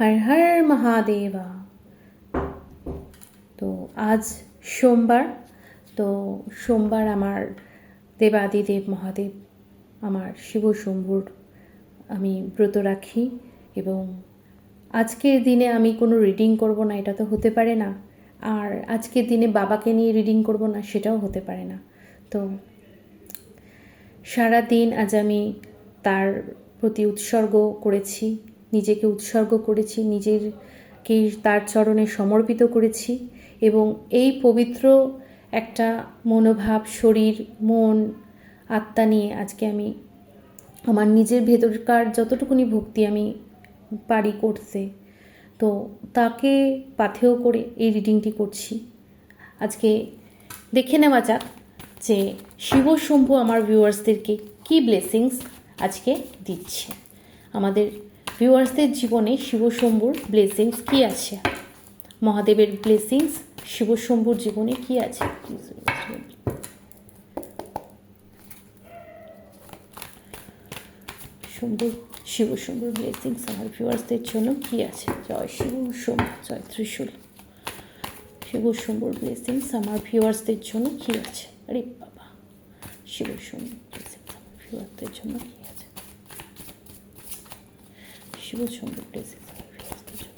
হর হর মহাদেবা। তো আজ সোমবার, তো সোমবার আমার দেবাদিদেব মহাদেব আমার শিব শম্ভুর আমি ব্রত রাখি এবং আজকের দিনে আমি কোনো রিডিং করব না, এটা তো হতে পারে না। আর আজকের দিনে বাবাকে নিয়ে রিডিং করব না, সেটাও হতে পারে না। তো সারা দিন আজ আমি তার প্রতি উৎসর্গ করেছি, নিজেকে উৎসর্গ করেছি, নিজেকে তার চরণে সমর্পিত করেছি এবং এই পবিত্র একটা মনোভাব, শরীর, মন, আত্মা নিয়ে আজকে আমি আমার নিজের ভেতরকার যতটুকুনি ভক্তি আমি পারি করতে, তো তাকে পাথেয় করে এই রিডিংটি করছি। আজকে দেখে নেওয়া যাক যে শিব শম্ভু আমার ভিউয়ার্সদেরকে কী ব্লেসিংস আজকে দিচ্ছে। আমাদের ভিউয়ার্সদের জীবনে শিব শম্ভুর ব্লেসিংস কী আছে, মহাদেবের ব্লেসিংস শিব শম্ভুর জীবনে কী আছে। শিব শম্ভুর ব্লেসিংস আমার ভিউয়ার্সদের জন্য কী আছে। জয় শিব শম্ভু, জয় ত্রিশূল। শিব শম্ভুর ব্লেসিংস আমার ভিউয়ার্সদের জন্য কী আছে। আরে বাবা, শিব শম্ভুর ব্লেসিংস আমার ভিউয়ার্সদের জন্য কী আছে। শিব শম্ভুর ব্লেসিংস আমার ভিউয়ার্সদের জন্য।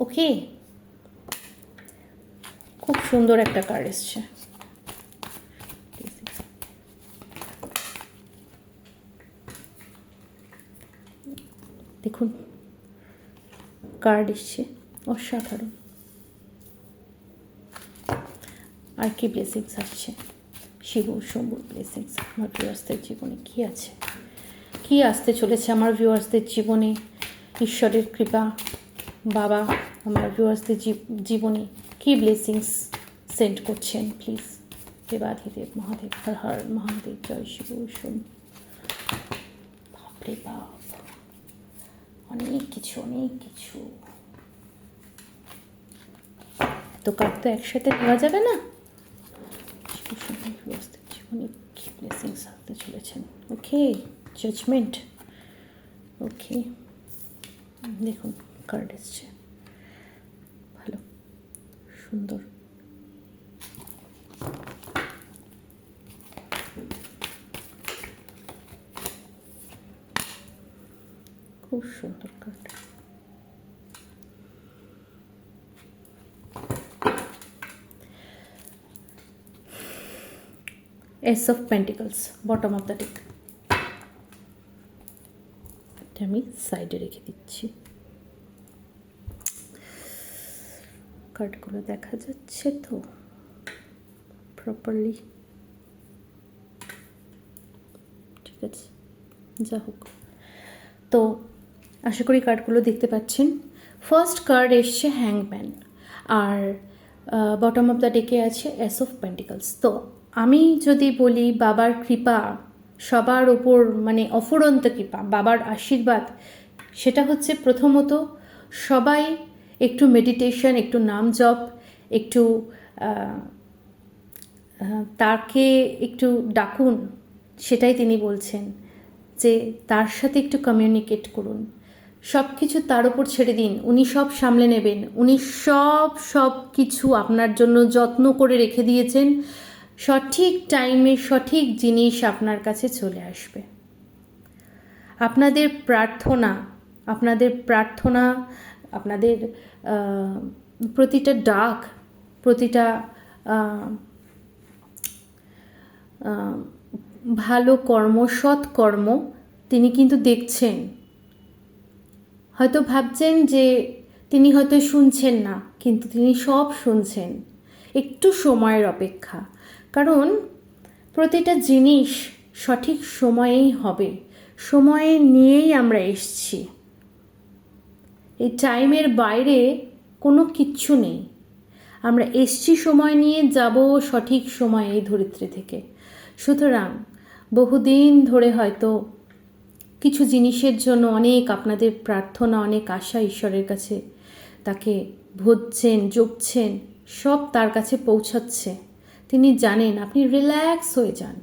ওকে, খুব সুন্দর একটা কার্ড এসছে। দেখুন, কার্ড এসছে অসাধারণ। আর কি ব্লেসিংস আসছে, শিব শম্ভুর ব্লেসিংস আমার ভিউয়ার্সদের জীবনে কী আছে, কী আসতে চলেছে আমার ভিউয়ার্সদের জীবনে। ঈশ্বরের কৃপা, বাবা আমার ভিউয়ার্সদের জীবনে কী ব্লেসিংস সেন্ড করছেন প্লিজ। দেবাধিদেব মহাদেব, হর হর মহাদেব, জয় শিব শম্ভু। বাপরে বাপ, অনেক কিছু অনেক কিছু। তো কার্ড তো একসাথে নেওয়া যাবে না। জীবনে কি ব্লেসিংস আসতে চলেছেন। ওকে, জাজমেন্ট। ওকে, দেখুন কার্ড এসছে, ভালো, সুন্দর। খুব সুন্দর card. S of pentacles, bottom of the deck. এটা আমি সাইডে রেখে দিচ্ছি। কার্ডগুলো দেখা যাচ্ছে তো প্রপারলি? ঠিক আছে, যা হোক। তো আশা করি কার্ডগুলো দেখতে পাচ্ছেন। ফার্স্ট কার্ড এসছে হ্যাংম্যান, আর বটম অফ দ্য ডেকে আছে এস অফ পেন্টিকলস। তো আমি যদি বলি বাবার কৃপা সবার ওপর, মানে অফুরন্ত কৃপা, বাবার আশীর্বাদ, সেটা হচ্ছে প্রথমত সবাই একটু মেডিটেশন, একটু নাম জপ, একটু তাকে একটু ডাকুন, সেটাই তিনি বলছেন যে তার সাথে একটু কমিউনিকেট করুন। সব কিছু তার উপর ছেড়ে দিন, উনি সব সামলে নেবেন। উনি সব কিছু আপনার জন্য যত্ন করে রেখে দিয়েছেন। সঠিক টাইমে সঠিক জিনিস আপনার কাছে চলে আসবে। আপনাদের প্রার্থনা, আপনাদের প্রতিটা ডাক, প্রতিটা ভালো কর্ম, সৎ কর্ম তিনি কিন্তু দেখছেন। হয়তো ভাবছেন যে তিনি হয়তো শুনছেন না, কিন্তু তিনি সব শুনছেন। একটু সময়ের অপেক্ষা, কারণ প্রতিটা জিনিস সঠিক সময়েই হবে। সময়ে নিয়েই আমরা এসছি, এই টাইমের বাইরে কোনো কিচ্ছু নেই। আমরা এসছি সময় নিয়ে, যাব সঠিক সময়ে এই ধরিত্রী থেকে। সুতরাং বহুদিন ধরে হয়তো কিছু জিনিসের জন্য অনেক আপনাদের প্রার্থনা, অনেক আশা ঈশ্বরের কাছে, তাকে ভজছেন, জপছেন, সব তার কাছে পৌঁছাচ্ছে। তিনি জানেন। আপনি রিল্যাক্স হয়ে যান,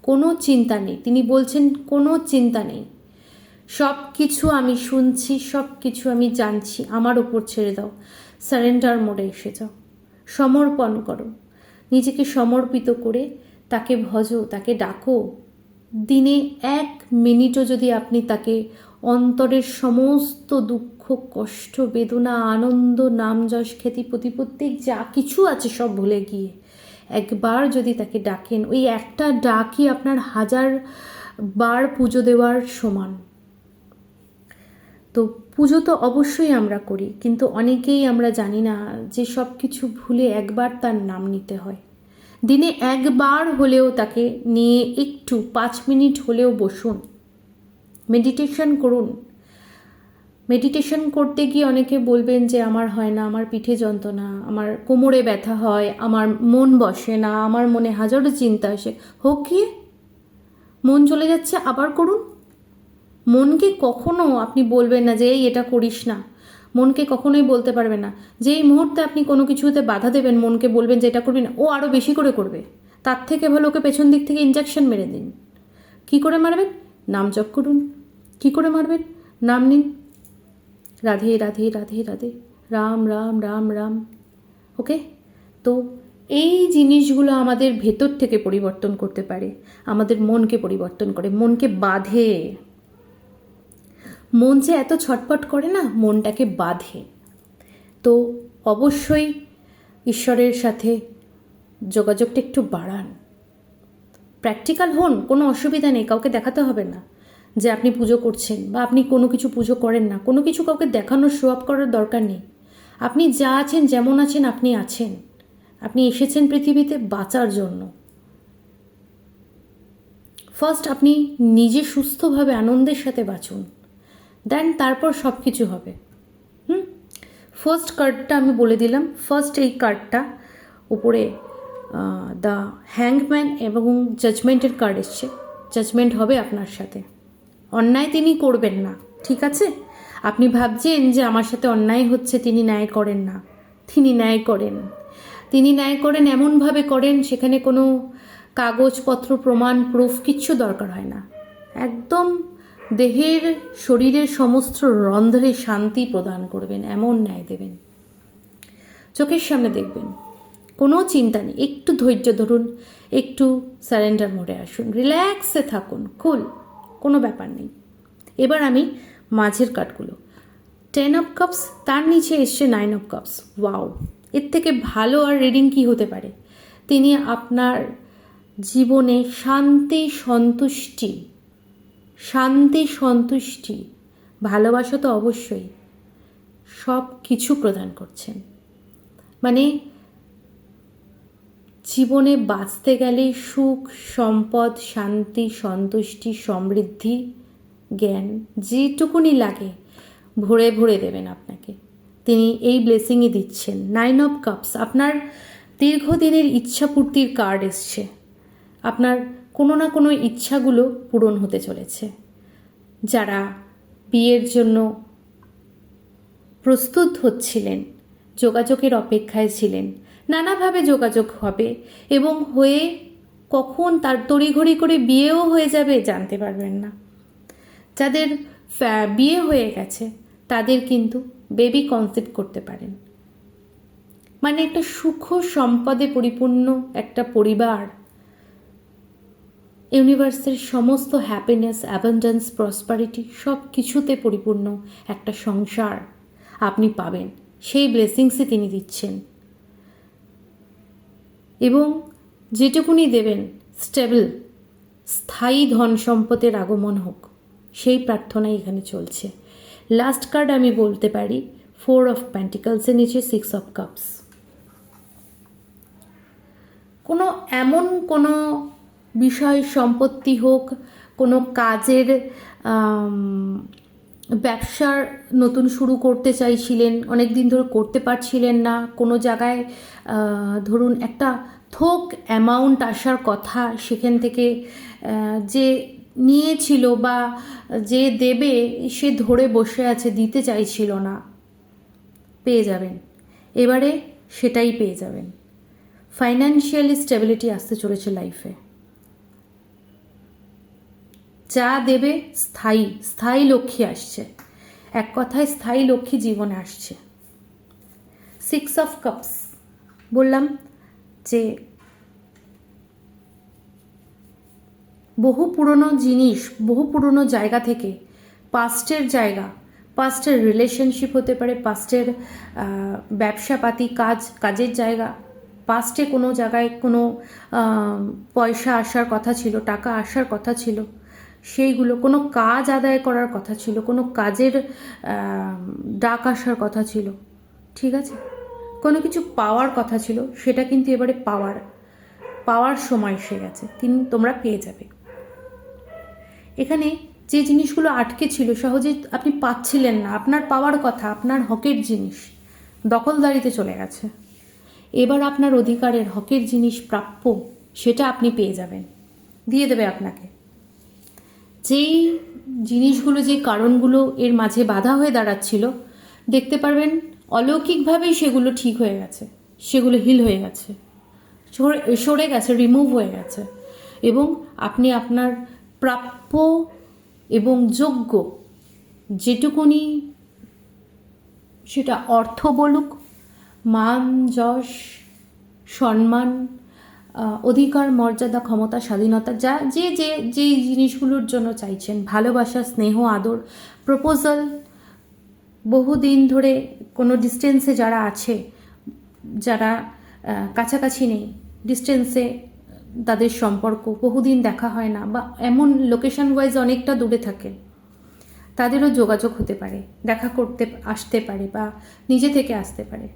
কোনো চিন্তা নেই। তিনি বলছেন কোনো চিন্তা নেই, সব কিছু আমি শুনছি, সব কিছু আমি জানছি, আমার ওপর ছেড়ে দাও, সারেন্ডার মোডে এসে যাও, সমর্পণ করো, নিজেকে সমর্পিত করে তাকে ভজো, তাকে ডাকো। দিনে 1 মিনিটও যদি আপনি তাকে অন্তরের সমস্ত দুঃখ, কষ্ট, বেদনা, আনন্দ, নাম যশ, খ্যাতি, প্রতিপত্তি যা কিছু আছে সব ভুলে গিয়ে একবার যদি তাকে ডাকেন, ওই একটা ডাকই আপনার 1000 বার পুজো দেওয়ার সমান। তো পুজো তো অবশ্যই আমরা করি, কিন্তু অনেকেই আমরা জানি না যে সব কিছু ভুলে একবার তার নাম নিতে হয়। দিনে একবার হলেও তাকে নিয়ে একটু 5 মিনিট হলেও বসুন, মেডিটেশন করুন। মেডিটেশন করতে গিয়ে অনেকে বলবেন যে আমার হয় না, আমার পিঠে যন্ত্রণা, আমার কোমরে ব্যথা হয়, আমার মন বসে না, আমার মনে হাজারো চিন্তা আসে। হোক গিয়ে, মন চলে যাচ্ছে, আবার করুন। মনকে কখনো আপনি বলবেন না যে এই এটা করিস না, মনকে কখনোই বলতে পারবেন না যে এই মুহূর্তে আপনি কোনো কিছুতে বাধা দেবেন, মনকে বলবেন যে এটা করবি না, ও আরও বেশি করে করবে। তার থেকে ভালো ওকে পেছন দিক থেকে ইঞ্জেকশন মেরে দিন। কি করে মারবেন? নাম জপ করুন। কি করে মারবেন? নাম নিন, রাধে রাধে রাধে রাধে, রাম রাম রাম রাম। ওকে? তো এই জিনিসগুলো আমাদের ভেতর থেকে পরিবর্তন করতে পারে, আমাদের মনকে পরিবর্তন করে, মনকে বাঁধে। মন যে এত ছটপট করে না, মনটাকে বাঁধে। তো অবশ্যই ঈশ্বরের সাথে যোগাযোগটা একটু বাড়ান, প্র্যাকটিক্যাল হন, কোনো অসুবিধা নেই, কাউকে দেখাতে হবে না যে আপনি পুজো করছেন বা আপনি কোনো কিছু পুজো করেন না, কোনো কিছু কাউকে দেখানোর শো আপ করার দরকার নেই। আপনি যা আছেন, যেমন আছেন, আপনি আছেন। আপনি এসেছেন পৃথিবীতে বাঁচার জন্য। ফার্স্ট আপনি নিজে সুস্থভাবে আনন্দের সাথে বাঁচুন, দেন তারপর সব কিছু হবে। ফার্স্ট কার্ডটা আমি বলে দিলাম। ফার্স্ট এই কার্ডটা উপরে দ্য হ্যাংম্যান এবং জাজমেন্টের কার্ড এসছে। জাজমেন্ট হবে আপনার সাথে, অন্যায় তিনি করবেন না, ঠিক আছে? আপনি ভাবছেন যে আমার সাথে অন্যায় হচ্ছে, তিনি ন্যায় করেন না। তিনি ন্যায় করেন। তিনি ন্যায় করেন, এমনভাবে করেন সেখানে কোনো কাগজপত্র, প্রমাণ, প্রুফ কিচ্ছু দরকার হয় না। একদম দেহের, শরীরের সমস্ত রন্ধ্রে শান্তি প্রদান করবেন, এমন ন্যায় দেবেন। চোখের সামনে দেখবেন, কোনো চিন্তা নেই, একটু ধৈর্য ধরুন, একটু সারেন্ডার মোডে আসুন, রিল্যাক্সে থাকুন, কুল, কোনো ব্যাপার নেই। এবার আমি মাঝের কার্ডগুলো, 10 অফ কাপস, তার নিচে এসছে 9 অফ কাপস। ওয়াও, এর থেকে ভালো আর রিডিং কি হতে পারে? তিনি আপনার জীবনে শান্তি সন্তুষ্টি, ভালোবাসা তো অবশ্যই, সব কিছু প্রদান করছেন। মানে জীবনে বাঁচতে গেলে সুখ, সম্পদ, শান্তি, সন্তুষ্টি, সমৃদ্ধি, জ্ঞান, যেটুকুনি লাগে ভরে ভরে দেবেন আপনাকে। তিনি এই ব্লেসিংই দিচ্ছেন। 9 অফ কাপস, আপনার দীর্ঘদিনের ইচ্ছাপূর্তির কার্ড এসছে। আপনার কোনো না কোনো ইচ্ছাগুলো পূরণ হতে চলেছে। যারা বিয়ের জন্য প্রস্তুত হচ্ছিলেন, যোগাযোগের অপেক্ষায় ছিলেন, নানাভাবে যোগাযোগ হবে এবং হয়ে কখন তার তড়িঘড়ি করে বিয়েও হয়ে যাবে জানতে পারবেন না। যাদের বিয়ে হয়ে গেছে তাদের কিন্তু বেবি কনসিভ করতে পারেন। মানে একটা সুখ সম্পদে পরিপূর্ণ একটা পরিবার, ইউনিভার্সের সমস্ত হ্যাপিনেস, অ্যাবান্ডেন্স, প্রসপারিটি সব কিছুতে পরিপূর্ণ একটা সংসার আপনি পাবেন। সেই ব্লেসিংসই তিনি দিচ্ছেন এবং যেটুকুনি দেবেন স্টেবল, স্থায়ী ধন সম্পদের আগমন হোক, সেই প্রার্থনাই এখানে চলছে। লাস্ট কার্ড আমি বলতে পারি 4 অফ পেন্টিকলসের নিচে 6 অফ কাপস। এমন কোনো বিষয়, সম্পত্তি হোক, কোনো কাজের, ব্যবসার নতুন শুরু করতে চাইছিলেন, অনেক দিন ধরে করতে পারছিলেন না, কোনো জায়গায় ধরুন একটা থোক অ্যামাউন্ট আসার কথা, সেখান থেকে যে নিয়েছিল বা যে দেবে সে ধরে বসে আছে, দিতে চাইছিল না, পেয়ে যাবেন। এবারে সেটাই পেয়ে যাবেন। ফাইন্যান্সিয়ালি স্টেবিলিটি আসতে চলেছে লাইফে। যা দেবে স্থায়ী, স্থায়ী লক্ষ্মী আসছে, এক কথায় স্থায়ী লক্ষ্মী জীবনে আসছে। 6 অফ কাপস, বললাম যে বহু পুরনো জিনিস, বহু পুরনো জায়গা থেকে, পাস্টের জায়গা, পাস্টের রিলেশনশিপ হতে পারে, পাস্টের ব্যবসাপাতি কাজের জায়গা, পাস্টে কোনো জায়গায় কোনো পয়সা আসার কথা ছিল, টাকা আসার কথা ছিল, সেইগুলো, কোনো কাজ আদায় করার কথা ছিল, কোনো কাজের ডাক আসার কথা ছিল, ঠিক আছে, কোনো কিছু পাওয়ার কথা ছিল, সেটা কিন্তু এবারে পাওয়ার সময় এসে গেছে, তোমরা পেয়ে যাবে। এখানে যে জিনিসগুলো আটকে ছিল, সহজে আপনি পাচ্ছিলেন না, আপনার পাওয়ার কথা, আপনার হকের জিনিস দখলদারিতে চলে গেছে, এবার আপনার অধিকারের হকের জিনিস প্রাপ্য, সেটা আপনি পেয়ে যাবেন, দিয়ে দেবে আপনাকে। যেই জিনিসগুলো, যে কারণগুলো এর মাঝে বাধা হয়ে দাঁড়াচ্ছিল, দেখতে পারবেন অলৌকিকভাবেই সেগুলো ঠিক হয়ে গেছে, সেগুলো হিল হয়ে গেছে, সরে গেছে, রিমুভ হয়ে গেছে, এবং আপনি আপনার প্রাপ্য এবং যোগ্য যেটুকুনি, সেটা অর্থ বলুক, মান, যশ, সম্মান, অধিকার, মর্যাদা, ক্ষমতা, স্বাধীনতা, যা যে যে যে জিনিসগুলোর জন্য চাইছেন, ভালোবাসা, স্নেহ, আদর, প্রপোজাল, বহুদিন ধরে কোনো ডিস্টেন্সে যারা আছে, যারা কাছাকাছি নেই, ডিস্টেন্সে তাদের সম্পর্ক, বহুদিন দেখা হয় না, বা এমন লোকেশন ওয়াইজ অনেকটা দূরে থাকে, তাদেরও যোগাযোগ হতে পারে, দেখা করতে আসতে পারে, বা নিজে থেকে আসতে পারে,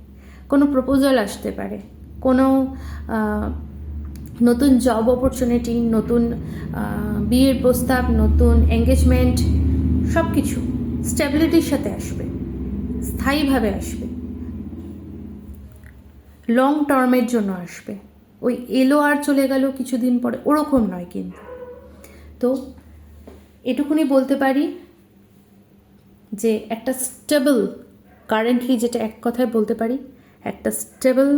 কোনো প্রপোজাল আসতে পারে, কোনো নতুন জব অপরচুনিটি, নতুন বিয়ের প্রস্তাব, নতুন এঙ্গেজমেন্ট, সব কিছু স্টেবিলিটির সাথে আসবে, স্থায়ীভাবে আসবে, লং টার্মের জন্য আসবে, ওই এলো আর চলে গেল কিছুদিন পরে, ওরকম নয় কিন্তু। তো এটুকুনি বলতে পারি যে একটা স্টেবল, কারেন্টলি যেটা এক কথায় বলতে পারি, একটা স্টেবল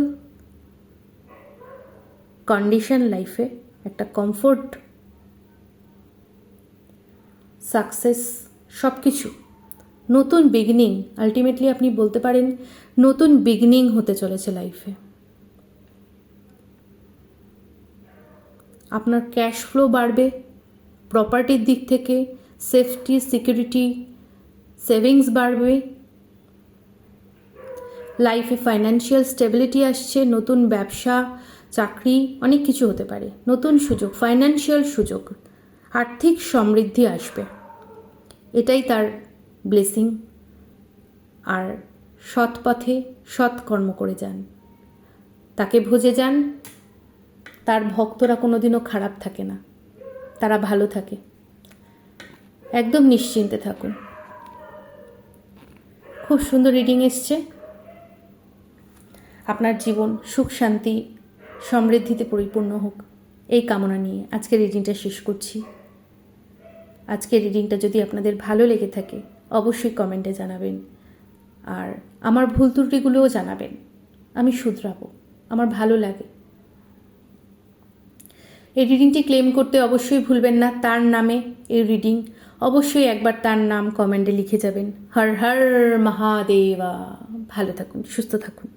কন্ডিশন লাইফে, একটা কমফোর্ট, সাকসেস, সব কিছু, নতুন বিগিনিং, আলটিমেটলি আপনি বলতে পারেন নতুন বিগিনিং হতে চলেছে লাইফে। আপনার ক্যাশ ফ্লো বাড়বে, প্রপার্টির দিক থেকে সেফটি, সিকিউরিটি, সেভিংস বাড়বে, লাইফে ফাইন্যান্সিয়াল স্টেবিলিটি আসছে, নতুন ব্যবসা, চাকরি, অনেক কিছু হতে পারে, নতুন সুযোগ, ফাইন্যান্সিয়াল সুযোগ, আর্থিক সমৃদ্ধি আসবে, এটাই তার ব্লেসিং। আর সৎ পথে সৎ কর্ম করে যান, তাকে ভজে যান, তার ভক্তরা কোনোদিনও খারাপ থাকে না, তারা ভালো থাকে, একদম নিশ্চিন্তে থাকুন। খুব সুন্দর রিডিং এসছে। আপনার জীবন সুখ, শান্তি, সমৃদ্ধিতে পরিপূর্ণ হোক, এই কামনা নিয়ে আজকের রিডিংটা শেষ করছি। আজকের রিডিংটা যদি আপনাদের ভালো লেগে থাকে অবশ্যই কমেন্টে জানাবেন, আর আমার ভুল ত্রুটিগুলোও জানাবেন, আমি শুধরাবো, আমার ভালো লাগে। এই রিডিংটি ক্লেম করতে অবশ্যই ভুলবেন না, তার নামে এই রিডিং, অবশ্যই একবার তার নাম কমেন্টে লিখে যাবেন। হর হর মহাদেবা। ভালো থাকুন, সুস্থ থাকুন।